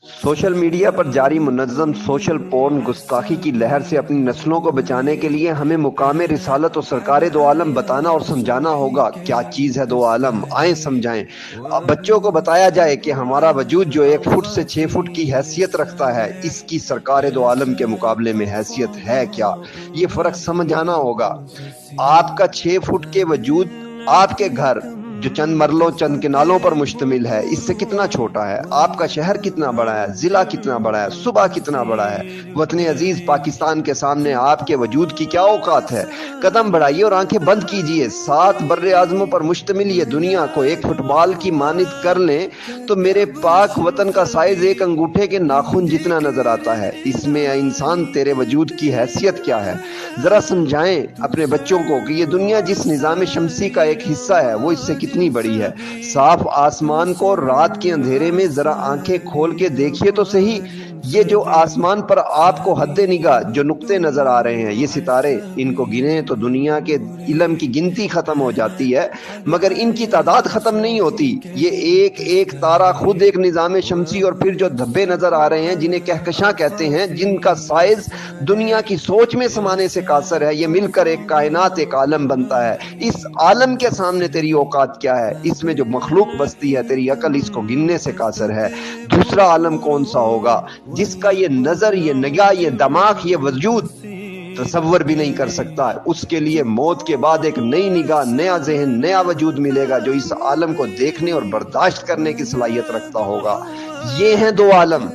Social media पर जारी मुनज़्ज़म social porn गुस्ताखी की लहर से अपनी नस्लों को बचाने के लिए हमें मुकामे रिसालत और सरकारे दो आलम बताना और समझाना होगा। क्या चीज़ है दो आलम, आए समझाएं। अब बच्चों को बताया जाए कि हमारा वजूद जो 1 फुट से 6 फुट की हैसियत रखता है, इसकी सरकारे दो आलम के मुकाबले में हैसियत है क्या, ये फ़र्क समझाना होगा। आपका 6 फुट के वजूद, आपके घर जो चंद मरलों चंद किनालों पर मुश्तमिल है, इससे कितना छोटा है। आपका शहर कितना बड़ा है, जिला कितना बड़ा है, सूबा कितना बड़ा है। वतन अजीज पाकिस्तान के सामने आपके वजूद की क्या औकात है। कदम बढ़ाइए और आंखें बंद कीजिए। 7 बर्रे आजमों पर मुश्तमिल ये दुनिया को एक फुटबॉल की मानित कर लें तो मेरे पाक वतन का साइज एक अंगूठे के नाखून जितना नजर आता है। इसमें इंसान तेरे वजूद की हैसियत क्या है, जरा समझाएं अपने बच्चों को कि ये दुनिया जिस निज़ाम शमसी का एक हिस्सा है वो इससे कितनी बड़ी है। साफ आसमान को रात के अंधेरे में जरा आंखें खोल के देखिए तो सही। ये जो आसमान पर आपको हद्दे निगाह जो नुक्ते नजर आ रहे हैं, ये सितारे, इनको गिने तो दुनिया के इल्म की गिनती खत्म हो जाती है, मगर इनकी तादाद खत्म नहीं होती। ये एक एक तारा खुद एक निज़ाम शमसी, और फिर जो धब्बे नजर आ रहे हैं जिन्हें कहकशां कहते हैं, जिनका साइज दुनिया की सोच में समाने से कासर है, ये मिलकर एक कायनात, एक आलम बनता है। इस आलम के सामने तेरी औकात क्या है। इसमें जो मखलूक बसती है, तेरी अकल इसको गिनने से कासर है। दूसरा आलम कौन सा होगा जिसका ये नजर, ये निगाह, ये दिमाग, ये वजूद तसव्वुर भी नहीं कर सकता है। उसके लिए मौत के बाद एक नई निगाह, नया जहन, नया वजूद मिलेगा जो इस आलम को देखने और बर्दाश्त करने की सलाहियत रखता होगा। ये हैं दो आलम,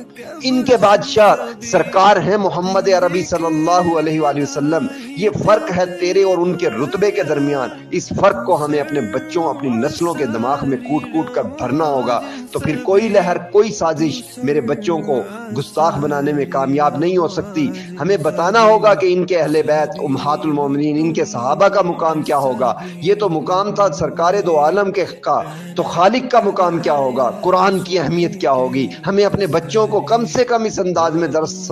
इनके बादशाह सरकार हैं मोहम्मद अरबी सल्लल्लाहु अलैहि वसल्लम। ये फर्क है तेरे और उनके रुतबे के दरमियान। इस फर्क को हमें अपने बच्चों, अपनी नस्लों के दिमाग में कूट कूट कर भरना होगा। तो फिर कोई लहर, कोई साजिश मेरे बच्चों को गुस्ताख बनाने में कामयाब नहीं हो सकती। हमें बताना होगा कि इनके अहले बैत, उम्महातुल मोमिनीन, इनके सहाबा का मुकाम क्या होगा। ये तो मुकाम था सरकारे दो आलम के का, तो खालिक का मुकाम क्या होगा, कुरान की अहमियत क्या होगी। हमें अपने बच्चों को कम से कम इस अंदाज में दर्स